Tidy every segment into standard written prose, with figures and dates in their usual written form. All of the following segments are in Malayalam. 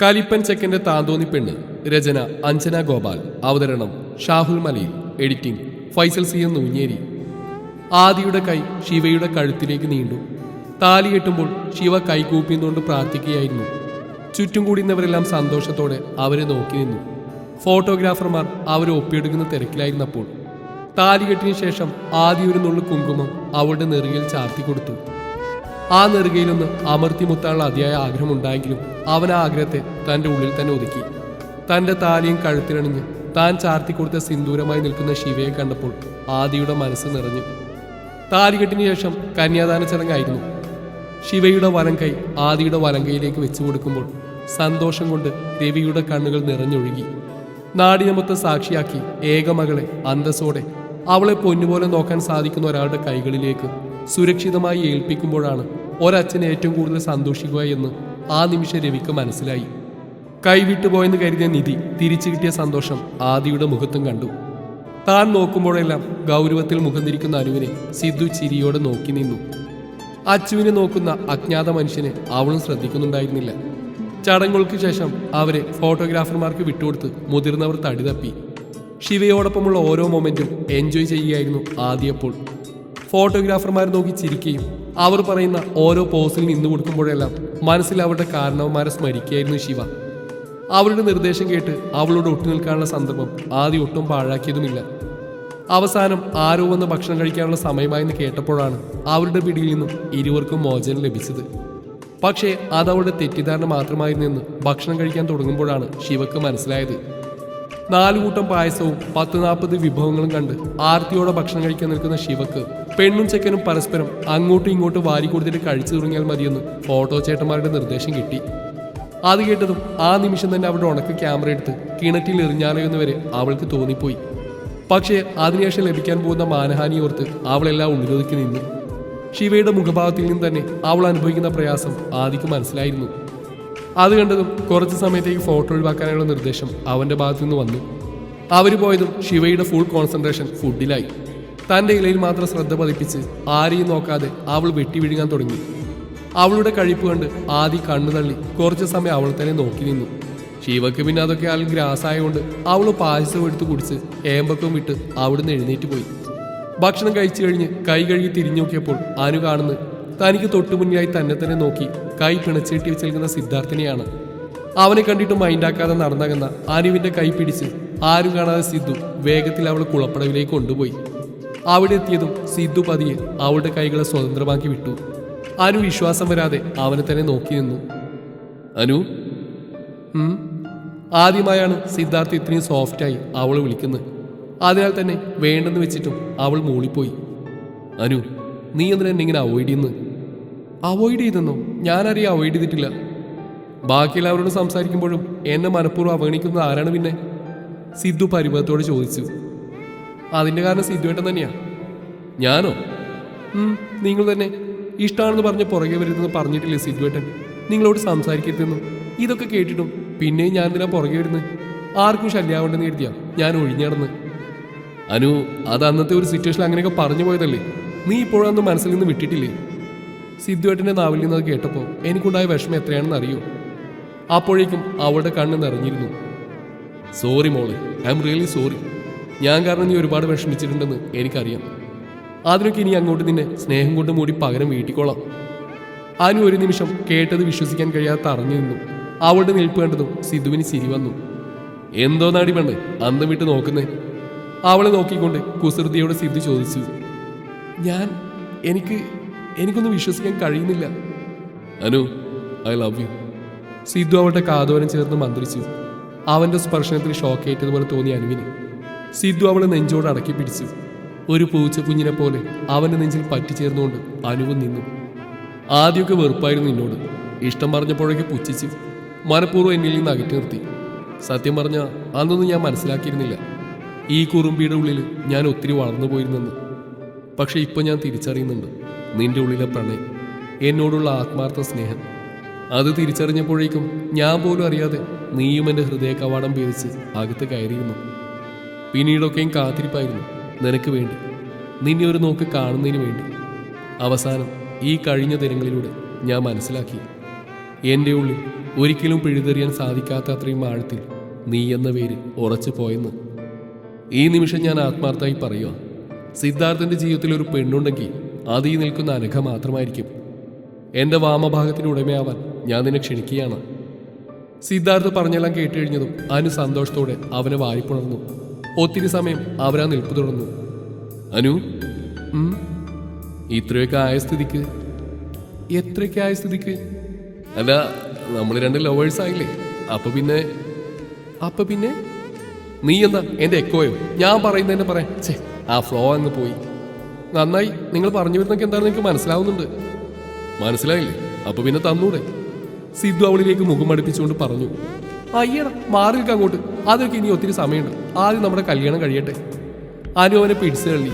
കലിപ്പൻ ചെക്കന്റെ താന്തോന്നി പെണ്ണ്. രചന അഞ്ജന ഗോപാൽ. അവതരണം ഷാഹുൽ മലയിൽ. Editing Faisal C M Nooncheri. ആദിയുടെ കൈ ശിവയുടെ കഴുത്തിലേക്ക് നീണ്ടു. താലി കെട്ടുമ്പോൾ ശിവ കൈകൂപ്പിന്നുകൊണ്ട് പ്രാർത്ഥിക്കുകയായിരുന്നു. ചുറ്റും കൂടുന്നവരെല്ലാം സന്തോഷത്തോടെ അവരെ നോക്കി നിന്നു. ഫോട്ടോഗ്രാഫർമാർ അവരെ ഒപ്പിയെടുക്കുന്ന തിരക്കിലായിരുന്നപ്പോൾ താലികെട്ടിന് ശേഷം ആദ്യ ഒരു നുള്ളു കുങ്കുമം അവളുടെ നെറുകയിൽ ചാർത്തി കൊടുത്തു. ആ നെറുകയിലൊന്ന് അമർത്തിമുത്താനുള്ള അതിയായ ആഗ്രഹമുണ്ടായെങ്കിലും അവൻ ആ ആഗ്രഹത്തെ തൻ്റെ ഉള്ളിൽ തന്നെ ഒതുക്കി. തൻ്റെ താലിയും കഴുത്തിലണിഞ്ഞ് താൻ ചാർത്തി കൊടുത്ത സിന്ദൂരമായി നിൽക്കുന്ന ശിവയെ കണ്ടപ്പോൾ ആദിയുടെ മനസ്സ് നിറഞ്ഞു. താലികെട്ടിന് ശേഷം കന്യാദാന ചടങ്ങായിരുന്നു. ശിവയുടെ വലം കൈ ആദിയുടെ വലം കൈയിലേക്ക് വെച്ചു കൊടുക്കുമ്പോൾ സന്തോഷം കൊണ്ട് രവിയുടെ കണ്ണുകൾ നിറഞ്ഞൊഴുകി. നാടിനെ മൊത്തം സാക്ഷിയാക്കി ഏകമകളെ അന്തസ്സോടെ അവളെ പൊന്നുപോലെ നോക്കാൻ സാധിക്കുന്ന ഒരാളുടെ കൈകളിലേക്ക് സുരക്ഷിതമായി ഏൽപ്പിക്കുമ്പോഴാണ് ഒരച്ഛൻ ഏറ്റവും കൂടുതൽ സന്തോഷിക്കുക എന്ന് ആ നിമിഷം രവിക്ക് മനസ്സിലായി. കൈവിട്ടുപോയെന്ന് കരുതിയ നിധി തിരിച്ചു കിട്ടിയ സന്തോഷം ആദിയുടെ മുഖത്തും കണ്ടു. താൻ നോക്കുമ്പോഴെല്ലാം ഗൗരവത്തിൽ മുഖം തിരിക്കുന്ന അനുവിനെ സിദ്ധു ചിരിയോടെ നോക്കി നിന്നു. അച്ചുവിനെ നോക്കുന്ന അജ്ഞാത മനുഷ്യനെ അവളും ശ്രദ്ധിക്കുന്നുണ്ടായിരുന്നില്ല. ചടങ്ങുകൾക്ക് ശേഷം അവരെ ഫോട്ടോഗ്രാഫർമാർക്ക് വിട്ടുകൊടുത്ത് മുതിർന്നവർ തടി തപ്പി. ശിവയോടൊപ്പമുള്ള ഓരോ മൊമെന്റും എൻജോയ് ചെയ്യുകയായിരുന്നു ആദ്യപ്പോൾ. ഫോട്ടോഗ്രാഫർമാർ നോക്കി ചിരിക്കുകയും അവർ പറയുന്ന ഓരോ പോസിൽ നിന്നു കൊടുക്കുമ്പോഴെല്ലാം മനസ്സിൽ അവരുടെ കാരണവന്മാരെ സ്മരിക്കുകയായിരുന്നു ശിവ. അവരുടെ നിർദ്ദേശം കേട്ട് അവളോട് ഒട്ടു നിൽക്കാനുള്ള സന്ദർഭം ആദ്യം ഒട്ടും പാഴാക്കിയതുമില്ല. അവസാനം ആരോ വന്ന് ഭക്ഷണം കഴിക്കാനുള്ള സമയമായെന്ന് കേട്ടപ്പോഴാണ് അവരുടെ പിടിയിൽ നിന്നും ഇരുവർക്കും മോചനം ലഭിച്ചത്. പക്ഷേ അതവളുടെ തെറ്റിദ്ധാരണ മാത്രമായിരുന്നെന്ന് ഭക്ഷണം കഴിക്കാൻ തുടങ്ങുമ്പോഴാണ് ശിവക്ക് മനസ്സിലായത്. 4 കൂട്ടം പായസവും 10-40 വിഭവങ്ങളും കണ്ട് ആർത്തിയോടെ ഭക്ഷണം കഴിക്കാൻ നിൽക്കുന്ന ശിവക്ക് പെണ്ണും ചെക്കനും പരസ്പരം അങ്ങോട്ടും ഇങ്ങോട്ടും വാരി കൊടുത്തിട്ട് കഴിച്ചു തുടങ്ങിയാൽ മതിയെന്ന് ഫോട്ടോ ചേട്ടന്മാരുടെ നിർദ്ദേശം കിട്ടി. അത് കേട്ടതും ആ നിമിഷം തന്നെ അവരുടെ ഉണക്ക് ക്യാമറ എടുത്ത് കിണറ്റിൽ എറിഞ്ഞാലോ എന്ന് വരെ അവൾക്ക് തോന്നിപ്പോയി. പക്ഷേ അതിനുശേഷം ലഭിക്കാൻ പോകുന്ന മാനഹാനി ഓർത്ത് അവളെല്ലാം ഉള്ളിലൊതുക്കി നിന്നു. ശിവയുടെ മുഖഭാവത്തിൽ നിന്ന് തന്നെ അവൾ അനുഭവിക്കുന്ന പ്രയാസം ആദിക്ക് മനസ്സിലായിരുന്നു. അത് കണ്ടതും കുറച്ച് സമയത്തേക്ക് ഫോട്ടോ ഒഴിവാക്കാനുള്ള നിർദ്ദേശം അവൻ്റെ ഭാഗത്തു നിന്ന് വന്നു. അവർ പോയതും ശിവയുടെ ഫുൾ കോൺസെൻട്രേഷൻ ഫുഡിലായി. തൻ്റെ ഇലയിൽ മാത്രം ശ്രദ്ധ പതിപ്പിച്ച് ആരെയും നോക്കാതെ അവൾ വെട്ടി വിഴുങ്ങാൻ തുടങ്ങി. അവളുടെ കഴിപ്പ് കണ്ട് ആദി കണ്ണു തള്ളി കുറച്ച് സമയം അവൾ തന്നെ നോക്കി നിന്നു. ശിവക്ക് പിന്നെ അതൊക്കെ ആൾ ഗ്രാസായതുകൊണ്ട് അവൾ പായസം എടുത്ത് കുടിച്ച് ഏമ്പക്കം വിട്ട് അവിടുന്ന് എഴുന്നേറ്റ് പോയി. ഭക്ഷണം കഴിച്ചു കഴിഞ്ഞ് കൈ കഴുകി തിരിഞ്ഞു നോക്കിയപ്പോൾ അനു കാണുന്നത് തനിക്ക് തൊട്ടുമുന്നിലായി തന്നെ തന്നെ നോക്കി കൈ പിണച്ചെട്ടി വെച്ച് നിൽക്കുന്ന സിദ്ധാർത്ഥിനെയാണ്. അവനെ കണ്ടിട്ട് മൈൻഡാക്കാതെ നടന്നകന്ന അനുവിന്റെ കൈ പിടിച്ച് ആരും കാണാതെ സിദ്ധു വേഗത്തിൽ അവൾ കുളപ്പടവിലേക്ക് കൊണ്ടുപോയി. അവിടെ എത്തിയതും സിദ്ധു പതിയെ അവളുടെ കൈകളെ സ്വതന്ത്രമാക്കി വിട്ടു. അനു വിശ്വാസം വരാതെ അവനെ തന്നെ നോക്കി നിന്നു. അനു ആദ്യമായാണ് സിദ്ധാർത്ഥ് ഇത്രയും സോഫ്റ്റായി അവൾ വിളിക്കുന്നത്. അതിനാൽ തന്നെ വേണ്ടെന്ന് വെച്ചിട്ടും അവൾ മൂളിപ്പോയി. അനു, നീ എന്തിനാ എന്നെ ഇങ്ങനെ അവോയ്ഡ് ചെയ്യുന്നു? അവോയ്ഡ് ചെയ്തെന്നോ? ഞാനറിയാം അവോയ്ഡ് ചെയ്തിട്ടില്ല. ബാക്കിയെല്ലാവരോടും സംസാരിക്കുമ്പോഴും എന്നെ മനഃപൂർവ്വം അവഗണിക്കുന്നത് ആരാണ് പിന്നെ? സിദ്ധു പരിഭവത്തോടെ ചോദിച്ചു. അതിൻ്റെ കാരണം സിദ്ധുവേട്ടൻ തന്നെയാ. ഞാനോ? നിങ്ങൾ തന്നെ. ഇഷ്ടമാണെന്ന് പറഞ്ഞ് പുറകെ വരുന്നത് പറഞ്ഞിട്ടില്ലേ സിദ്ധുവേട്ടൻ നിങ്ങളോട് സംസാരിക്കരുതെന്നും? ഇതൊക്കെ കേട്ടിട്ടും പിന്നെയും ഞാൻ എന്തിനാ പുറകെ വരുന്നത്? ആർക്കും ശല്യാവണ്ടെന്ന് കരുതിയാ ഞാൻ ഒഴിഞ്ഞടന്ന്. അനു, അത് അന്നത്തെ ഒരു സിറ്റുവേഷൻ അങ്ങനെയൊക്കെ പറഞ്ഞു പോയതല്ലേ. നീ ഇപ്പോഴൊന്നും മനസ്സിൽ നിന്ന് വിട്ടിട്ടില്ലേ? സിദ്ധുവേട്ടൻ്റെ നാവിൽ നിന്നത് കേട്ടപ്പോൾ എനിക്കുണ്ടായ വിഷമം എത്രയാണെന്ന് അറിയോ? അപ്പോഴേക്കും അവളുടെ കണ്ണ് നിറഞ്ഞിരുന്നു. സോറി മോളെ, ഐ എം റിയലി സോറി. ഞാൻ കാരണം നീ ഒരുപാട് വിഷമിച്ചിട്ടുണ്ടെന്ന് എനിക്കറിയാം. അതിനൊക്കെ ഇനി അങ്ങോട്ട് നിന്നെ സ്നേഹം കൊണ്ട് മൂടി പകരം വീട്ടിക്കോളാം. അനു ഒരു നിമിഷം കേട്ടത് വിശ്വസിക്കാൻ കഴിയാതെ തറഞ്ഞു നിന്നു. അവളുടെ നിൽപ്പ് കണ്ടതും സിദ്ധുവിന് ചിരി വന്നു. എന്തോ നാടി പെണ്ണ് അന്തം വിട്ട് നോക്കുന്നേ? അവളെ നോക്കിക്കൊണ്ട് കുസൃതിയോട് സിദ്ധു ചോദിച്ചു. എനിക്കൊന്നും വിശ്വസിക്കാൻ കഴിയുന്നില്ല. Anu, I love U. Sidhu അവളുടെ കാതോരം ചേർന്ന് മന്ത്രിച്ചു. അവൻ്റെ സ്പർശനത്തിൽ ഷോക്കേറ്റതുപോലെ തോന്നിയ അനുവിന് സിദ്ധു അവളെ നെഞ്ചോട് അടക്കി പിടിച്ചു. ഒരു പൂച്ച കുഞ്ഞിനെ പോലെ അവൻ്റെ നെഞ്ചിൽ പറ്റിച്ചേർന്നുകൊണ്ട് അനുവും നിന്നു. ആദ്യമൊക്കെ വെറുപ്പായിരുന്നു എന്നോട്. ഇഷ്ടം പറഞ്ഞപ്പോഴേക്ക് പുച്ഛിച്ചു. മനഃപൂർവ്വം എന്നിൽ നിന്ന് അകറ്റി നിർത്തി. സത്യം പറഞ്ഞാൽ അന്നൊന്നും ഞാൻ മനസ്സിലാക്കിയിരുന്നില്ല ഈ കുറുമ്പിയുടെ ഉള്ളിൽ ഞാൻ ഒത്തിരി വളർന്നു പോയിരുന്നെന്ന്. പക്ഷെ ഇപ്പം ഞാൻ തിരിച്ചറിയുന്നുണ്ട് നിന്റെ ഉള്ളിലെ പ്രണയം, എന്നോടുള്ള ആത്മാർത്ഥ സ്നേഹം. അത് തിരിച്ചറിഞ്ഞപ്പോഴേക്കും ഞാൻ പോലും അറിയാതെ നീയും എൻ്റെ ഹൃദയ കവാടം ഭേദിച്ച് അകത്ത് കയറിയിരുന്നു. പിന്നീടൊക്കെയും കാത്തിരിപ്പായിരുന്നു നിനക്ക് വേണ്ടി, നിന്നെ ഒരു നോക്ക് കാണുന്നതിന് വേണ്ടി. അവസാനം ഈ കഴിഞ്ഞ ദിനങ്ങളിലൂടെ ഞാൻ മനസ്സിലാക്കി എൻ്റെ ഉള്ളിൽ ഒരിക്കലും പിഴുതെറിയാൻ സാധിക്കാത്ത അത്രയും ആഴത്തിൽ നീ എന്ന പേര് ഉറച്ചു പോയെന്ന്. ഈ നിമിഷം ഞാൻ ആത്മാർത്ഥമായി പറയുക, സിദ്ധാർത്ഥൻ്റെ ജീവിതത്തിൽ ഒരു പെണ്ണുണ്ടെങ്കിൽ അത് ഈ നിൽക്കുന്ന അനഘ മാത്രമായിരിക്കും. എൻ്റെ വാമഭാഗത്തിന് ഉടമയാവാൻ ഞാൻ നിന്നെ ക്ഷണിക്കുകയാണ്. സിദ്ധാർത്ഥ് പറഞ്ഞെല്ലാം കേട്ടുകഴിഞ്ഞതും അനു സന്തോഷത്തോടെ അവനെ വാരിപ്പുണർന്നു. ഒത്തിരി സമയം അവരാ നിൽപ്പ് തുടർന്നു. അനു, ഇത്രയൊക്കെ ആയ സ്ഥിതിക്ക്? എത്രയൊക്കെ ആയ സ്ഥിതിക്ക്? അല്ല, നമ്മൾ രണ്ട് ലവേഴ്സ് ആയില്ലേ, അപ്പൊ പിന്നെ നീ എന്താ എൻ്റെ എക്കോയോ? ഞാൻ പറയുന്നതന്നെ പറയാം. ഛേ, ആ ഫ്ലോ അങ്ങ് പോയി. നന്നായി, നിങ്ങൾ പറഞ്ഞു വരുന്നൊക്കെ എന്താണെന്ന് എനിക്ക് മനസ്സിലാവുന്നുണ്ട്. മനസ്സിലായില്ലേ? അപ്പൊ പിന്നെ തന്നൂടെ? സിദ്ധു അവളിലേക്ക് മുഖം അടുപ്പിച്ചുകൊണ്ട് പറഞ്ഞു. അയ്യടാ, മാറിൽക്ക് അങ്ങോട്ട്, അതൊക്കെ ഇനി ഒത്തിരി സമയമുണ്ട്. ആദ്യം നമ്മുടെ കല്യാണം കഴിയട്ടെ. അനു അവനെ പിടിച്ചു തള്ളി.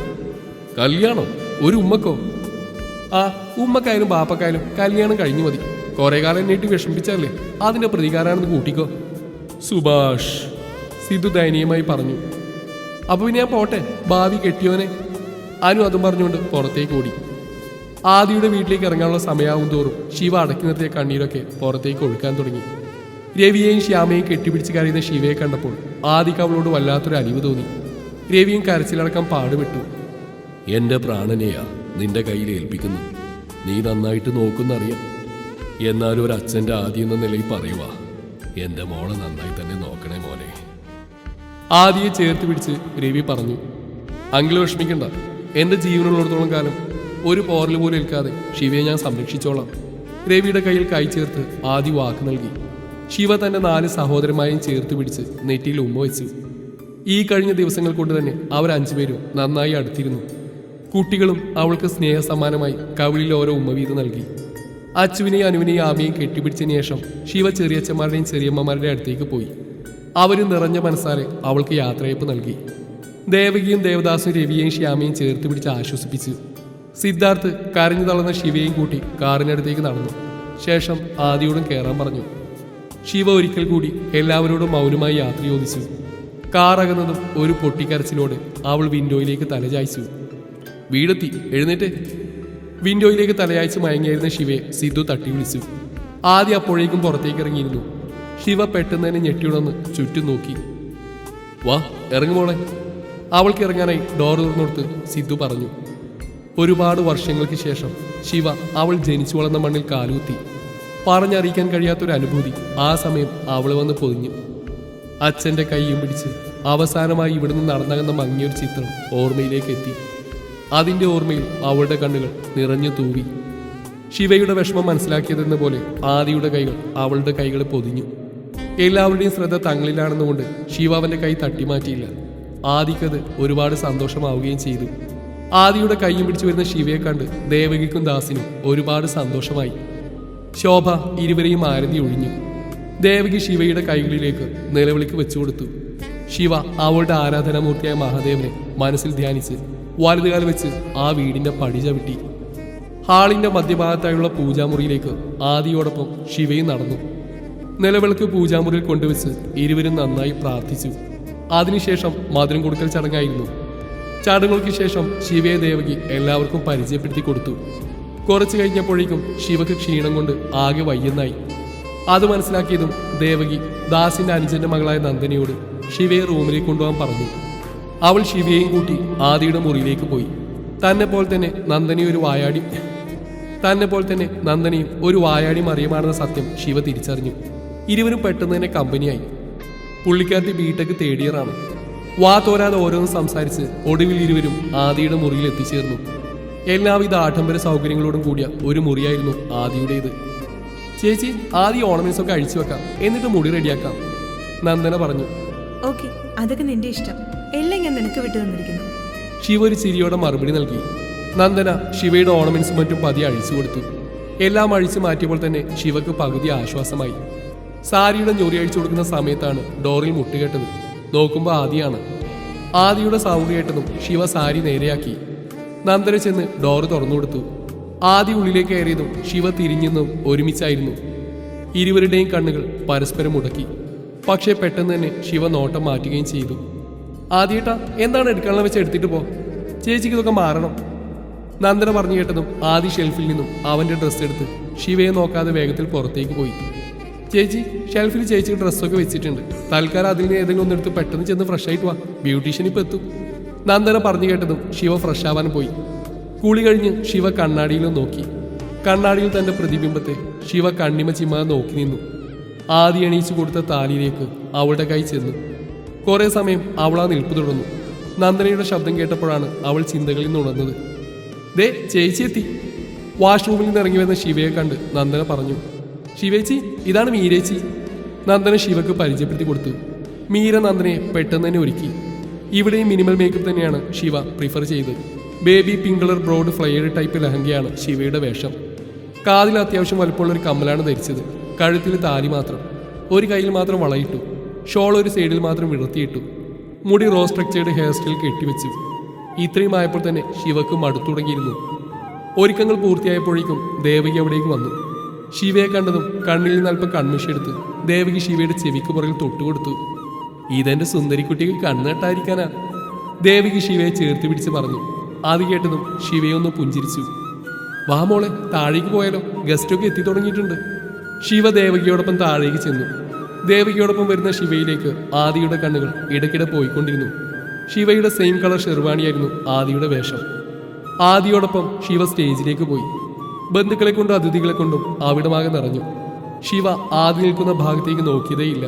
കല്യാണം? ഒരു ഉമ്മക്കോ? ആ, ഉമ്മക്കായാലും ബാപ്പക്കായാലും കല്യാണം കഴിഞ്ഞു മതി. കുറെ കാലം എന്നിട്ട് വിഷമിപ്പിച്ചല്ലേ, അതിന്റെ പ്രതികാരമാണെന്ന് കൂട്ടിക്കോ. സുഭാഷ്, സിദ്ധു ദയനീയമായി പറഞ്ഞു. അപ്പൊ പിന്നെ ഞാൻ പോട്ടെ, ഭാവി കെട്ടിയോനെ. അനു അതും പറഞ്ഞുകൊണ്ട് പുറത്തേക്ക് ഓടി. ആദിയുടെ വീട്ടിലേക്ക് ഇറങ്ങാനുള്ള സമയമാവും തോറും ശിവ അടക്കി നിർത്തിയ കണ്ണീരൊക്കെ പുറത്തേക്ക് ഒഴുക്കാൻ തുടങ്ങി. രവിയെയും ശ്യാമയെയും കെട്ടിപ്പിടിച്ച് കരയുന്ന ശിവയെ കണ്ടപ്പോൾ ആദിക്ക് അവളോട് വല്ലാത്തൊരു അലിവ് തോന്നി. രവിയും കരച്ചിലടക്കം പാടുപെട്ടു. എൻ്റെ പ്രാണനെയാ നിന്റെ കയ്യിൽ ഏൽപ്പിക്കുന്നു. നീ നന്നായിട്ട് നോക്കുന്നറിയാം. എന്നാലും ഒരു അച്ഛൻ്റെ ആദ്യം എന്ന നിലയിൽ പറയുക, എൻ്റെ മോളെ നന്നായി തന്നെ നോക്കണേ മോനെ. ആദിയെ ചേർത്ത് പിടിച്ച് രവി പറഞ്ഞു. അങ്കിൾ വിഷമിക്കണ്ട, എൻ്റെ ജീവനുള്ളിടത്തോളം കാലം ഒരു പോറൽ പോലും ഏൽക്കാതെ ശിവയെ ഞാൻ സംരക്ഷിച്ചോളാം. രവിയുടെ കയ്യിൽ കൈ ചേർത്ത് ആദി വാക്ക് നൽകി. ശിവ തന്റെ 4 സഹോദരന്മാരെയും ചേർത്ത് പിടിച്ച് നെറ്റിയിൽ ഉമ്മ വെച്ചു. ഈ കഴിഞ്ഞ ദിവസങ്ങൾ കൊണ്ട് തന്നെ അവർ 5 പേരും നന്നായി അടുത്തിരുന്നു. കുട്ടികളും അവൾക്ക് സ്നേഹസമ്മാനമായി കവിളിൽ ഓരോ ഉമ്മ വീതം നൽകി. അച്ചുവിനെയും അനുവിനെയും ആമയും കെട്ടിപ്പിടിച്ചതിന് ശേഷം ശിവ ചെറിയച്ഛന്മാരുടെയും ചെറിയമ്മമാരുടെ അടുത്തേക്ക് പോയി. അവരും നിറഞ്ഞ മനസ്സാലെ അവൾക്ക് യാത്രയപ്പ് നൽകി. ദേവകിയും ദേവദാസും രവിയെയും ശ്യാമയും ചേർത്ത് പിടിച്ച് ആശ്വസിപ്പിച്ചു. സിദ്ധാർത്ഥ് കരഞ്ഞു തളർന്ന ശിവയെയും കൂട്ടി കാറിനടുത്തേക്ക് നടന്നു. ശേഷം ആദിയോടും കയറാൻ പറഞ്ഞു. ശിവ ഒരിക്കൽ കൂടി എല്ലാവരോടും മൗനമായി യാത്ര ചോദിച്ചു. കാർ അകന്നതും ഒരു പൊട്ടിക്കരച്ചിലോട് അവൾ വിൻഡോയിലേക്ക് തലചായ്ച്ചു. വീടെത്തി, എഴുന്നേറ്റ്. വിൻഡോയിലേക്ക് തലയാഴ്ച മയങ്ങിയായിരുന്ന ശിവയെ സിദ്ധു തട്ടി വിളിച്ചു. ആദ്യം അപ്പോഴേക്കും പുറത്തേക്ക് ഇറങ്ങിയിരുന്നു. ശിവ പെട്ടെന്ന് തന്നെ ഞെട്ടിയുണർന്ന് ചുറ്റും നോക്കി. വാ, ഇറങ്ങുമോളെ. അവൾക്ക് ഇറങ്ങാനായി ഡോർ തുറന്നെടുത്ത് സിദ്ധു പറഞ്ഞു. ഒരുപാട് വർഷങ്ങൾക്ക് ശേഷം ശിവ അവൾ ജനിച്ചു വളർന്ന മണ്ണിൽ കാലുകുത്തി. പറഞ്ഞറിയിക്കാൻ കഴിയാത്തൊരു അനുഭൂതി ആ സമയം അവൾ വന്ന് പൊതിഞ്ഞു. അച്ഛൻ്റെ കൈയും പിടിച്ച് അവസാനമായി ഇവിടുന്ന് നടന്നകന്ന മങ്ങിയൊരു ചിത്രം ഓർമ്മയിലേക്ക് എത്തി. അതിൻ്റെ ഓർമ്മയിൽ അവളുടെ കണ്ണുകൾ നിറഞ്ഞു തൂവി. ശിവയുടെ വിഷമം മനസ്സിലാക്കിയതെന്ന പോലെ ആദിയുടെ കൈകൾ അവളുടെ കൈകളെ പൊതിഞ്ഞു. എല്ലാവരുടെയും ശ്രദ്ധ തങ്ങളിലാണെന്നുകൊണ്ട് ശിവ അവൻ്റെ കൈ തട്ടിമാറ്റിയില്ല. ആദിക്കത് ഒരുപാട് സന്തോഷമാവുകയും ചെയ്തു. ആദിയുടെ കൈയും പിടിച്ചു വരുന്ന ശിവയെ കണ്ട് ദേവകിക്കും ദാസിനും ഒരുപാട് സന്തോഷമായി. ശോഭ ഇരുവരെയും ആരതി ഒഴിഞ്ഞു. ദേവകി ശിവയുടെ കൈകളിലേക്ക് നിലവിളിക്ക് വെച്ചുകൊടുത്തു. ശിവ അവളുടെ ആരാധനാമൂർത്തിയായ മഹാദേവനെ മനസ്സിൽ ധ്യാനിച്ച് വലതുകാലം വെച്ച് ആ വീടിന്റെ പടി ചവിട്ടി. ഹാളിന്റെ മധ്യഭാഗത്തായുള്ള പൂജാമുറിയിലേക്ക് ആദിയോടൊപ്പം ശിവയും നടന്നു. നിലവിളക്ക് പൂജാമുറിയിൽ കൊണ്ടുവച്ച് ഇരുവരും നന്നായി പ്രാർത്ഥിച്ചു. അതിനുശേഷം മധുരം കൊടുക്കൽ ചടങ്ങായിരുന്നു. ചടങ്ങുകൾക്ക് ശേഷം ശിവയെ ദേവകി എല്ലാവർക്കും പരിചയപ്പെടുത്തി കൊടുത്തു. കുറച്ചു കഴിഞ്ഞപ്പോഴേക്കും ശിവക്ക് ക്ഷീണം കൊണ്ട് ആകെ വയ്യെന്നായി. അത് മനസ്സിലാക്കിയതും ദേവകി ദാസിന്റെ അനുജന്റെ മകളായ നന്ദനയോട് ശിവയെ റൂമിലേക്ക് കൊണ്ടുപോകാൻ പറഞ്ഞു. അവൾ ശിവയെയും കൂട്ടി ആദിയുടെ മുറിയിലേക്ക് പോയി. തന്നെ പോലെ തന്നെ നന്ദനയും ഒരു വായാടി മറിയമാണെന്ന സത്യം ശിവ തിരിച്ചറിഞ്ഞു. ഇരുവരും പെട്ടെന്ന് തന്നെ കമ്പനിയായി. പുള്ളിക്കാരത്തി ബിടെക് തേർഡ് ഇയർ ആണ്. വാ തോരാതെ ഓരോന്നും സംസാരിച്ച് ഒടുവിൽ ഇരുവരും ആദിയുടെ മുറിയിൽ എത്തിച്ചേർന്നു. എല്ലാവിധ ആഡംബര സൗകര്യങ്ങളോടും കൂടിയ ഒരു മുറിയായിരുന്നു ആദിയുടേത്. ചേച്ചി, ആദ്യം ഓർണമെന്റ്സ് ഒക്കെ അഴിച്ചു വെക്കാം, എന്നിട്ട് മുടി റെഡിയാക്കാം, നന്ദന പറഞ്ഞു. ഓക്കെ, അതൊക്കെ നിന്റെ ഇഷ്ടം. എല്ലാം ഞാൻ നിനക്ക് വിട്ടു തന്നിരിക്കുന്നു. ശിവ ഒരു ചിരിയോടെ മറുപടി നൽകി. നന്ദന ശിവയുടെ ഓർണമെന്റ്സും മറ്റും പതിയെ അഴിച്ചു കൊടുത്തു. എല്ലാം അഴിച്ചു മാറ്റിയപ്പോൾ തന്നെ ശിവക്ക് പകുതി ആശ്വാസമായി. സാരിയുടെ ഞൊറി അഴിച്ചു കൊടുക്കുന്ന സമയത്താണ് ഡോറിൽ മുട്ടുകേട്ടത്. നോക്കുമ്പോൾ ആദിയാണ്. ആദിയുടെ സൗണ്ട് കേട്ടതും ശിവ സാരി നേരെയാക്കി. നന്ദന ചെന്ന് ഡോറ് തുറന്നു കൊടുത്തു. ആദി ഉള്ളിലേക്ക് കയറിയതും ശിവ തിരിഞ്ഞെന്നും ഒരുമിച്ചായിരുന്നു. ഇരുവരുടെയും കണ്ണുകൾ പരസ്പരം മുടക്കി. പക്ഷേ പെട്ടെന്ന് തന്നെ ശിവ നോട്ടം മാറ്റുകയും ചെയ്തു. ആദിയേട്ടാ, എന്താണ് എടുക്കാനുള്ള വെച്ച് എടുത്തിട്ട് പോ, ചേച്ചിക്ക് ഇതൊക്കെ മാറണം, നന്ദന പറഞ്ഞു കേട്ടതും ആദി ഷെൽഫിൽ നിന്നും അവന്റെ ഡ്രസ്സ് എടുത്ത് ശിവയെ നോക്കാതെ വേഗത്തിൽ പുറത്തേക്ക് പോയി. ചേച്ചി, ഷെൽഫിൽ ചേച്ചിക്ക് ഡ്രസ്സൊക്കെ വെച്ചിട്ടുണ്ട്. തൽക്കാലം അതിൽ നിന്ന് ഏതെങ്കിലും ഒന്നെടുത്ത് പെട്ടെന്ന് ചെന്ന് ഫ്രഷ് ആയിട്ട് വാ, ബ്യൂട്ടീഷ്യൻ ഇപ്പം എത്തും. നന്ദന പറഞ്ഞു കേട്ടതും ശിവ ഫ്രഷ് ആവാൻ പോയി. കുളി കഴിഞ്ഞ് ശിവ കണ്ണാടിയിലും നോക്കി. കണ്ണാടിയിൽ തന്റെ പ്രതിബിംബത്തെ ശിവ കണ്ണിമ ചിമ്മാതെ നോക്കി നിന്നു. ആദ്യം എണീച്ചു കൊടുത്ത താലിയിലേക്ക് അവളുടെ കൈ ചെന്നു. കുറെ സമയം അവൾ ആ നിൽപ്പ് തുടർന്നു. നന്ദനയുടെ ശബ്ദം കേട്ടപ്പോഴാണ് അവൾ ചിന്തകളിൽ നിന്ന് ഉണർന്നത്. ദേ ചേച്ചി എത്തി. വാഷ്റൂമിൽ നിന്ന് ഇറങ്ങി വന്ന ശിവയെ കണ്ട് നന്ദന പറഞ്ഞു, ശിവേച്ചി, ഇതാണ് മീരേച്ചി. നന്ദന ശിവക്ക് പരിചയപ്പെടുത്തി കൊടുത്തു. മീര നന്ദനയെ പെട്ടെന്ന് തന്നെ ഒരുക്കി. ഇവിടെയും മിനിമൽ മേക്കപ്പ് തന്നെയാണ് ശിവ പ്രിഫർ ചെയ്തത്. Baby pink colour broad flared type ലഹങ്കയാണ് ശിവയുടെ വേഷം. കാതിൽ അത്യാവശ്യം വലുപ്പമുള്ള ഒരു കമ്മലാണ് ധരിച്ചത്. കഴുത്തിൽ താലി മാത്രം. ഒരു കയ്യിൽ മാത്രം വളയിട്ടു. ഷോൾ ഒരു സൈഡിൽ മാത്രം വിടർത്തിയിട്ടു. മുടി റോ സ്ട്രക്ചേർഡ് ഹെയർ സ്റ്റൈൽ കെട്ടിവെച്ചു. ഇത്രയും ആയപ്പോൾ തന്നെ ശിവക്ക് മടുത്തു തുടങ്ങിയിരുന്നു. ഒരുക്കങ്ങൾ പൂർത്തിയായപ്പോഴേക്കും ദേവകി അവിടേക്ക് വന്നു. ശിവയെ കണ്ടതും കണ്ണിൽ നിന്ന് അല്പം കൺമിഷെടുത്ത് ദേവകി ശിവയുടെ ചെവിക്ക് പുറകിൽ തൊട്ടുകൊടുത്തു. ഇതെന്റെ സുന്ദരിക്കുട്ടിക്ക് കണ്ണുനട്ടായിരിക്കാനാ, ദേവകി ശിവയെ ചേർത്ത് പിടിച്ച് പറഞ്ഞു. അത് കേട്ടതും ശിവയൊന്ന് പുഞ്ചിരിച്ചു. വാ മോളെ, താഴേക്ക് പോയാലോ, ഗസ്റ്റൊക്കെ എത്തി തുടങ്ങിയിട്ടുണ്ട്. ശിവ ദേവകിയോടൊപ്പം താഴേക്ക് ചെന്നു. ദേവകിയോടൊപ്പം വരുന്ന ശിവയിലേക്ക് ആദിയുടെ കണ്ണുകൾ ഇടയ്ക്കിടെ പോയിക്കൊണ്ടിരുന്നു. ശിവയുടെ സെയിം കളർ ഷെർവാണിയായിരുന്നു ആദിയുടെ വേഷം. ആദിയോടൊപ്പം ശിവ സ്റ്റേജിലേക്ക് പോയി. ബന്ധുക്കളെ കൊണ്ടും അതിഥികളെ കൊണ്ടും അവിടമാകെ നിറഞ്ഞു. ശിവ ആദി നിൽക്കുന്ന ഭാഗത്തേക്ക് നോക്കിയതേയില്ല.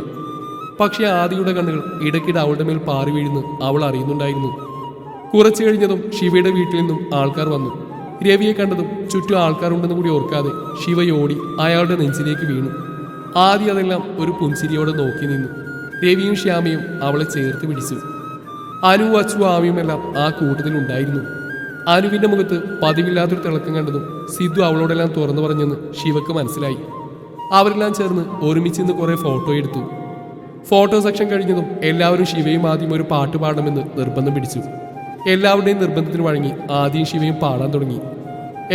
പക്ഷേ ആദിയുടെ കണ്ണുകൾ ഇടയ്ക്കിടെ അവളുടെ മേൽ പാറി വീഴുന്നു അവൾ അറിയുന്നുണ്ടായിരുന്നു. കുറച്ചു കഴിഞ്ഞതും ശിവയുടെ വീട്ടിൽ നിന്നും ആൾക്കാർ വന്നു. രവിയെ കണ്ടതും ചുറ്റും ആൾക്കാരുണ്ടെന്ന് കൂടി ഓർക്കാതെ ശിവയോടി അയാളുടെ നെഞ്ചിലേക്ക് വീണു. ആദ്യം അതെല്ലാം ഒരു പുൻസിരിയോടെ നോക്കി നിന്നു. രവിയും ശ്യാമയും അവളെ ചേർത്ത് പിടിച്ചു. അനു, അച്ചു, ആമിയുമെല്ലാം ആ കൂട്ടത്തിലുണ്ടായിരുന്നു. അനുവിന്റെ മുഖത്ത് പതിവില്ലാത്തൊരു തിളക്കം കണ്ടതും സിദ്ധു അവളോടെല്ലാം തുറന്നു പറഞ്ഞെന്ന് ശിവക്ക് മനസ്സിലായി. അവരെല്ലാം ചേർന്ന് ഒരുമിച്ച് നിന്ന് കുറെ ഫോട്ടോ എടുത്തു. ഫോട്ടോ സെക്ഷൻ കഴിഞ്ഞതും എല്ലാവരും ശിവയും ആദ്യം ഒരു പാട്ട് പാടണമെന്ന് നിർബന്ധം പിടിച്ചു. എല്ലാവരുടെയും നിർബന്ധത്തിന് വഴങ്ങി ആദ്യം ശിവയും പാടാൻ തുടങ്ങി.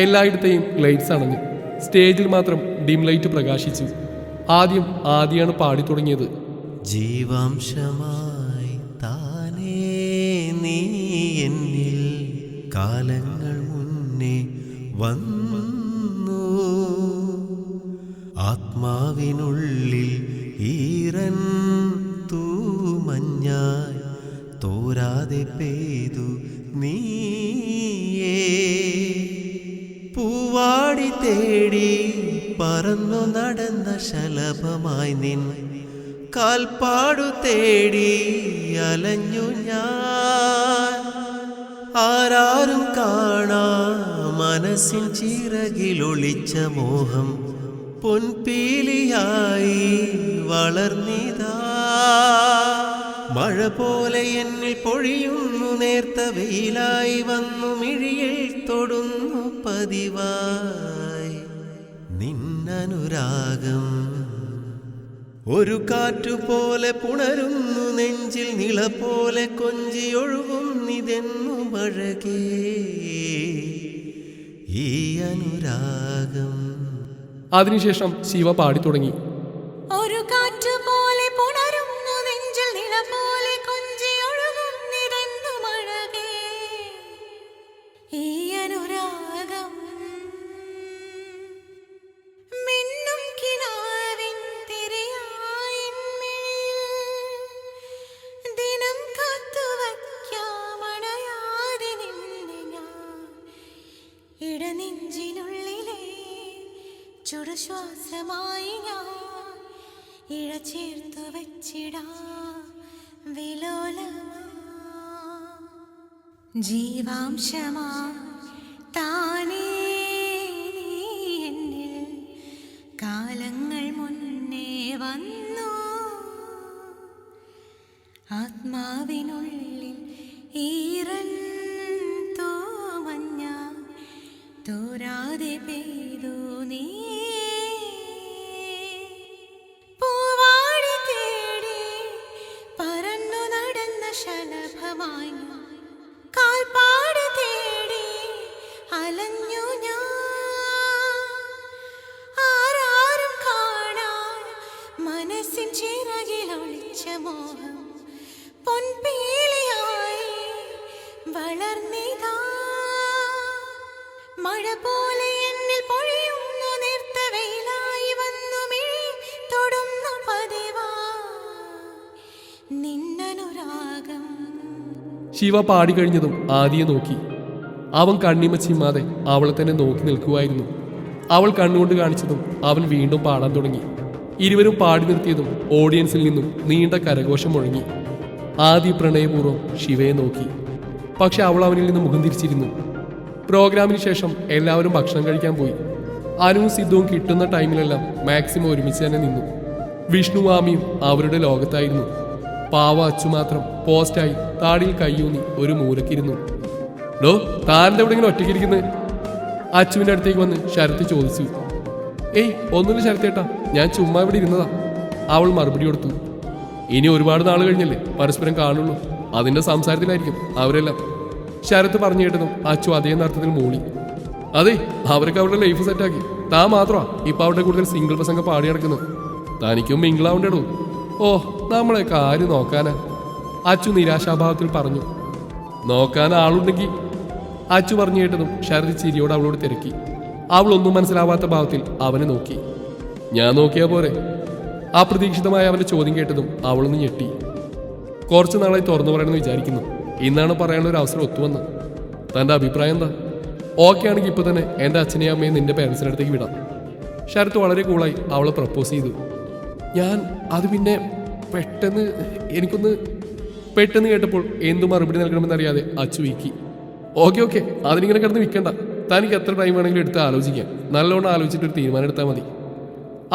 എല്ലായിടത്തെയും ലൈറ്റ്സ് അണഞ്ഞു. സ്റ്റേജിൽ മാത്രം ഡിം ലൈറ്റ് പ്രകാശിച്ചു. ആദ്യമാണ് പാടി തുടങ്ങിയത്. ജീവാംശമായി താനേ നീ എന്നിൽ കാലങ്ങൾ മുന്നേ വന്നു, ആത്മാവിനുള്ളിൽ ഈറൻ തൂമഞ്ഞായി തോരാതെ പെയ്തു നീയേ, പൂവാടി തേടി പറന്നു നടന്ന ശലഭമായി നിൻ കാൽപ്പാടു തേടി അലഞ്ഞു ഞാൻ, ആരാരും കാണാ മനസ്സിൻ ചിറകിലൊളിച്ച മോഹം പൊൻപീലിയായി വളർന്നിതാ, മഴ പോലെ എന്നിൽ പൊഴിയുന്നു നേർത്ത വെയിലായി വന്നു മിഴിയിൽ തൊടുന്നു പതിവായി നിന്നനുരാഗം, ഒരു കാറ്റുപോലെ പുണരുന്നു നെഞ്ചിൽ നിള പോലെ കൊഞ്ചിയൊഴുകുന്നിതെന്നു മഴകേ ഈ അനുരാഗം. അതിനുശേഷം ശിവ പാടി തുടങ്ങി. ഒരു കാറ്റ് പോലെ പുണരുന്നു നെഞ്ചിൽ നില പോലെ കൊഞ്ചിയൊഴുകുന്നിതെന്നു മഴകേ ഈ അനുരാഗം, മിന്നും കിനാവിൻ തിരയായിൻ മിഴിയിൽ ദിനം കാത്തുവയ്ക്കാമണയാതെ നിന്നെ ഞാൻ, ഇടനെഞ്ചിനുള്ളിലെ ചുടുശ്വാസമായി ഞാൻ ഇഴ ചേർത്തു വച്ചിടാ വിലോലമാ, ജീവാംശമാ താനേ നീ എന്നിൽ കാലങ്ങൾ മുന്നേ വന്നു, ആത്മാവിനുള്ളിൽ ഈറൻ തോമഞ്ഞ തോരാതെ പെയ്തു നീ, പൂവാടി തേടി പറന്നു നടന്ന ശലഭമായി കാൽപ്പാട് തേടി അലഞ്ഞു ഞാൻ, ആരാരും കാണാൻ മനസ്സിൻ ചിറകിലൊളിച്ച മോഹം പൊൻപീലിയായി വളർന്നിതാ, മഴ പോലെ എന്നിൽ പൊഴിയുന്നു നേർത്ത ശിവ പാടിക്കഴിഞ്ഞതും ആദിയെ നോക്കി. അവൻ കണ്ണിമ ചിമ്മാതെ അവളെ തന്നെ നോക്കി നിൽക്കുമായിരുന്നു. അവൾ കണ്ണുകൊണ്ട് കാണിച്ചതും അവൻ വീണ്ടും പാടാൻ തുടങ്ങി. ഇരുവരും പാടി നിർത്തിയതും ഓഡിയൻസിൽ നിന്നും നീണ്ട കരഘോഷം മുഴങ്ങി. ആദി പ്രണയപൂർവ്വം ശിവയെ നോക്കി. പക്ഷെ അവൾ അവനിൽ നിന്ന് മുഖം തിരിച്ചിരുന്നു. പ്രോഗ്രാമിന് ശേഷം എല്ലാവരും ഭക്ഷണം കഴിക്കാൻ പോയി. അനുവും സിദ്ധുവും കിട്ടുന്ന ടൈമിലെല്ലാം മാക്സിമം ഒരുമിച്ച് തന്നെ നിന്നു. വിഷ്ണു മാമിയും അവരുടെ ലോകത്തായിരുന്നു. പാവ അച്ചു മാത്രം പോസ്റ്റായി താടിയിൽ കയ്യൂന്നി ഒരു മൂലക്കിരുന്നു. ഡോ താൻ്റെ എവിടെ ഇങ്ങനെ ഒറ്റയ്ക്കിരിക്കുന്നത്? അച്ചുവിൻ്റെ അടുത്തേക്ക് വന്ന് ശരത്ത് ചോദിച്ചു. ഏയ് ഒന്നുമില്ല ശരത്തേട്ടാ, ഞാൻ ചുമ്മാ ഇവിടെ ഇരുന്നതാ. അവൾ മറുപടി കൊടുത്തു. ഇനി ഒരുപാട് നാൾ കഴിഞ്ഞല്ലേ പരസ്പരം കാണുള്ളൂ, അതിൻ്റെ സംസാരത്തിലായിരിക്കും അവരെല്ലാം. ശരത്ത് പറഞ്ഞു കേട്ടതും അച്ചു അതേ അർത്ഥത്തിൽ മൂളി. അതെ, അവർക്ക് അവരുടെ ലൈഫ് സെറ്റാക്കി. താൻ മാത്രമാ ഇപ്പം അവരുടെ കൂടുതൽ സിംഗിൾ പ്രസംഗം പാടി നടക്കുന്നത്. തനിക്കും മിംഗിളാവണ്ടേടൂ. ഓ നമ്മളെയൊക്കെ ആര് നോക്കാനാ? അച്ചു നിരാശാഭാവത്തിൽ പറഞ്ഞു. നോക്കാൻ ആളുണ്ടെങ്കിൽ. അച്ചു പറഞ്ഞു കേട്ടതും ശരത് ചിരിയോട് അവളോട് തിരക്കി. അവളൊന്നും മനസ്സിലാവാത്ത ഭാവത്തിൽ അവനെ നോക്കി. ഞാൻ നോക്കിയാ പോരെ? അപ്രതീക്ഷിതമായ അവന്റെ ചോദ്യം കേട്ടതും അവളൊന്ന് ഞെട്ടി. കുറച്ചു നാളായി തുറന്നു പറയണമെന്ന് വിചാരിക്കുന്നു. ഇന്നാണ് പറയാനുള്ള ഒരു അവസരം ഒത്തുവന്ന്. തൻ്റെ അഭിപ്രായം എന്താ? ഓക്കെ ആണെങ്കിൽ ഇപ്പൊ തന്നെ എൻ്റെ അച്ഛനെയും അമ്മയും നിന്റെ പേരൻസിൻ്റെ അടുത്തേക്ക് വിടാം. ശരത്ത് വളരെ കൂളായി അവളെ പ്രപ്പോസ് ചെയ്തു. ഞാൻ അത് പിന്നെ പെട്ടെന്ന് കേട്ടപ്പോൾ എന്തു മറുപടി നൽകണമെന്നറിയാതെ അച്ചു വീക്കി. ഓക്കെ അതിനിങ്ങനെ കിടന്ന് വിൽക്കണ്ട. തനിക്ക് എത്ര ടൈം വേണമെങ്കിലും എടുത്ത് ആലോചിക്കാം. നല്ലോണം ആലോചിച്ചിട്ടൊരു തീരുമാനം എടുത്താൽ മതി.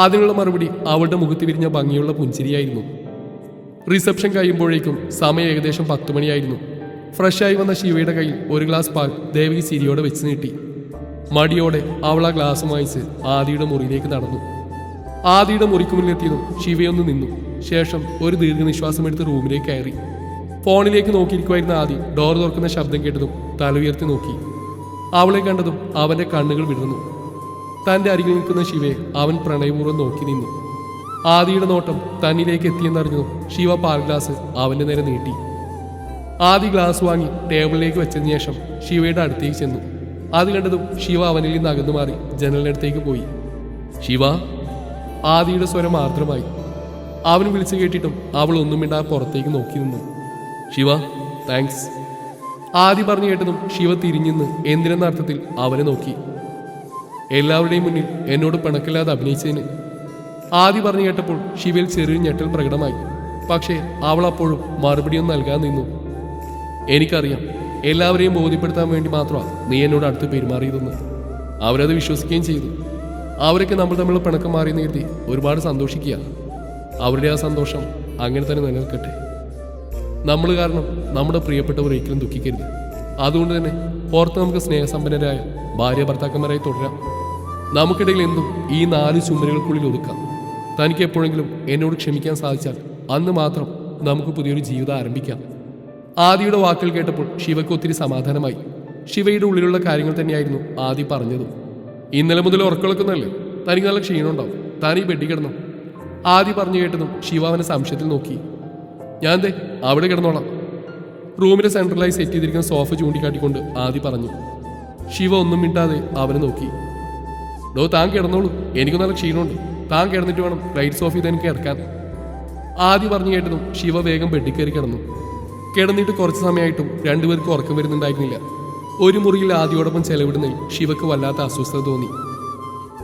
അതിനുള്ള മറുപടി അവളുടെ മുഖത്ത് വിരിഞ്ഞ ഭംഗിയുള്ള പുഞ്ചിരിയായിരുന്നു. റിസപ്ഷൻ കഴിയുമ്പോഴേക്കും സമയം ഏകദേശം 10 മണിയായിരുന്നു. ഫ്രഷായി വന്ന ശിവയുടെ കയ്യിൽ ഒരു ഗ്ലാസ് പാൽ ദേവകി ചിരിയോടെ വെച്ച് നീട്ടി. മടിയോടെ അവൾ ആ ഗ്ലാസ് വാങ്ങിച്ച് ആദിയുടെ മുറിയിലേക്ക് നടന്നു. ആദിയുടെ മുറിക്ക് മുന്നിലെത്തിയതും ശിവയൊന്ന് നിന്നു. ശേഷം ഒരു ദീർഘനിശ്വാസം എടുത്ത് റൂമിലേക്ക് കയറി. ഫോണിലേക്ക് നോക്കിയിരിക്കുമായിരുന്ന ആദി ഡോർ തുറക്കുന്ന ശബ്ദം കേട്ടതും തല ഉയർത്തി നോക്കി. അവളെ കണ്ടതും അവന്റെ കണ്ണുകൾ വിടർന്നു. തന്റെ അരികിൽ നിൽക്കുന്ന ശിവയെ അവൻ പ്രണയപൂർവ്വം നോക്കി നിന്നു. ആദിയുടെ നോട്ടം തന്നിലേക്ക് എത്തിയെന്നറിഞ്ഞതും ശിവ പാൽ ഗ്ലാസ് അവന്റെ നേരെ നീട്ടി. ആദി ഗ്ലാസ് വാങ്ങി ടേബിളിലേക്ക് വെച്ചതിന് ശേഷം ശിവയുടെ അടുത്തേക്ക് ചെന്നു. അത് കണ്ടതും ശിവ അവനിൽ നിന്ന് അകന്നു മാറി ജനലിനടുത്തേക്ക് പോയി. ശിവ, ആദിയുടെ സ്വരം ആർദ്രമായി. അവൻ വിളിച്ചു കേട്ടിട്ടും അവൾ ഒന്നും മിണ്ടാതെ പുറത്തേക്ക് നോക്കി നിന്നു. ശിവ, താങ്ക്സ്. ആദി പറഞ്ഞു കേട്ടതും ശിവ തിരിഞ്ഞെന്ന് എന്തിനെന്ന അർത്ഥത്തിൽ അവനെ നോക്കി. എല്ലാവരുടെയും മുന്നിൽ എന്നോട് പിണക്കില്ലാതെ അഭിനയിച്ചതിന്. ആദി പറഞ്ഞു കേട്ടപ്പോൾ ശിവയിൽ ചെറിയ ഞെട്ടൽ പ്രകടമായി. പക്ഷേ അവൾ അപ്പോഴും മറുപടിയൊന്നും നൽകാൻ നിന്നു. എനിക്കറിയാം, എല്ലാവരെയും ബോധ്യപ്പെടുത്താൻ വേണ്ടി മാത്രമാണ് നീ എന്നോട് അടുത്ത് പെരുമാറിയതെന്ന്. അവരത് വിശ്വസിക്കുകയും ചെയ്തു. അവരൊക്കെ നമ്മൾ തമ്മിലുള്ള പിണക്കം മാറിയെന്ന് കരുതി ഒരുപാട് സന്തോഷിക്കുക. അവരുടെ ആ സന്തോഷം അങ്ങനെ തന്നെ നിലനിൽക്കട്ടെ. നമ്മൾ കാരണം നമ്മുടെ പ്രിയപ്പെട്ടവർ ഒരിക്കലും ദുഃഖിക്കരുത്. അതുകൊണ്ട് തന്നെ പുറത്ത് നമുക്ക് സ്നേഹസമ്പന്നരായ ഭാര്യ ഭർത്താക്കന്മാരായി തുടരാം. നമുക്കിടയിൽ എന്തും ഈ 4 ചുമരുകൾക്കുള്ളിൽ ഒതുക്കാം. തനിക്ക് എപ്പോഴെങ്കിലും എന്നോട് ക്ഷമിക്കാൻ സാധിച്ചാൽ അന്ന് മാത്രം നമുക്ക് പുതിയൊരു ജീവിതം ആരംഭിക്കാം. ആദിയുടെ വാക്കുകൾ കേട്ടപ്പോൾ ശിവയ്ക്ക് ഒത്തിരി സമാധാനമായി. ശിവയുടെ ഉള്ളിലുള്ള കാര്യങ്ങൾ തന്നെയായിരുന്നു ആദി പറഞ്ഞതും. ഇന്നലെ മുതൽ ഉറക്കളക്കുന്നല്ലേ, തനിക്ക് നല്ല ക്ഷീണമുണ്ടാവും. താനീ ബെഡി കിടന്നു. ആദി പറഞ്ഞു കേട്ടതും ശിവ അവനെ സംശയത്തിൽ നോക്കി. ഞാൻ ദേ അവിടെ കിടന്നോളാം. റൂമിന്റെ സെൻട്രലായി സെറ്റ് ചെയ്തിരിക്കുന്ന സോഫ ചൂണ്ടിക്കാട്ടിക്കൊണ്ട് ആദി പറഞ്ഞു. ശിവ ഒന്നും മിണ്ടാതെ അവനെ നോക്കി. ഡോ, താൻ കിടന്നോളൂ, എനിക്ക് നല്ല ക്ഷീണമുണ്ട്. താൻ കിടന്നിട്ട് വേണം റൈറ്റ് സോഫയിൽ തനിക്ക് കിടക്കാൻ. ആദി പറഞ്ഞു കേട്ടതും ശിവ വേഗം ബെഡിൽ കയറി കിടന്നു. കിടന്നിട്ട് കുറച്ച് സമയമായിട്ടും രണ്ടുപേർക്കും ഉറക്കം വരുന്നുണ്ടായിരുന്നില്ല. ഒരു മുറിയിൽ ആദിയോടൊപ്പം ചെലവിടുന്നതിൽ ശിവക്ക് വല്ലാത്ത അസ്വസ്ഥത തോന്നി.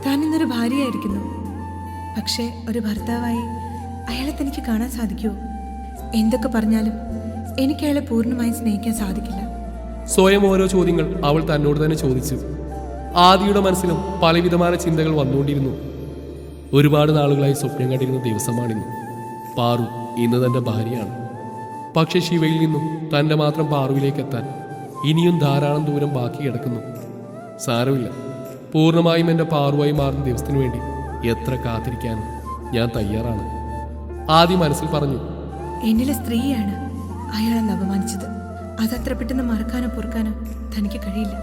താൻ ഇന്നൊരു ഭാര്യയായിരിക്കുന്നു, പക്ഷേ ഒരു ഭർത്താവായി അയാളെ തനിക്ക് കാണാൻ സാധിക്കുമോ? എന്തൊക്കെ പറഞ്ഞാലും എനിക്ക് അയാളെ പൂർണ്ണമായും സ്നേഹിക്കാൻ സാധിക്കില്ല. സ്വയം ഓരോ ചോദ്യങ്ങൾ അവൾ തന്നോട് തന്നെ ചോദിച്ചു. ആദിയുടെ മനസ്സിലും പലവിധമായ ചിന്തകൾ വന്നുകൊണ്ടിരുന്നു. ഒരുപാട് നാളുകളായി സ്വപ്നം കണ്ടിരുന്ന ദിവസമാണിന്ന്. പാറു ഇന്ന് തൻ്റെ ഭാര്യയാണ്. പക്ഷെ ശിവയിൽ നിന്നും തൻ്റെ മാത്രം പാറുവിലേക്ക് എത്താൻ ഇനിയും ധാരാളം ദൂരം ബാക്കി കിടക്കുന്നു. സാരമില്ല, പൂർണ്ണമായും എൻ്റെ പാറുവായി മാറുന്ന ദിവസത്തിനു വേണ്ടി എത്ര കാത്തിരിക്കാനും ഞാൻ തയ്യാറാണ്. ആദി മനസ്സിൽ പറഞ്ഞു. എന്നിലെ സ്ത്രീയാണ് അയാളെ അപമാനിച്ചത്. അതത്ര പെട്ടെന്ന് മറക്കാനോ പൊറുക്കാനോ തനിക്ക് കഴിയില്ല.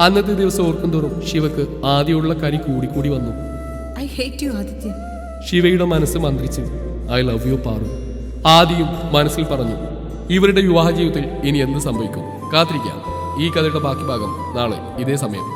അന്നത്തെ ദിവസം ഓർക്കും തോറും ശിവക്ക് ആദിയുള്ള കരി കൂടിക്കൂടി വന്നു. I hate you Aditya. ശിവയുടെ മനസ്സ് മന്ത്രിച്ചു. I love you Paru. ആദിയും മനസ്സിൽ പറഞ്ഞു. ഇവരുടെ വിവാഹ ജീവിതത്തിൽ ഇനി എന്ത് സംഭവിക്കും? കാത്തിരിക്കാം. ഈ കഥയുടെ ബാക്കി ഭാഗം നാളെ ഇതേ സമയം.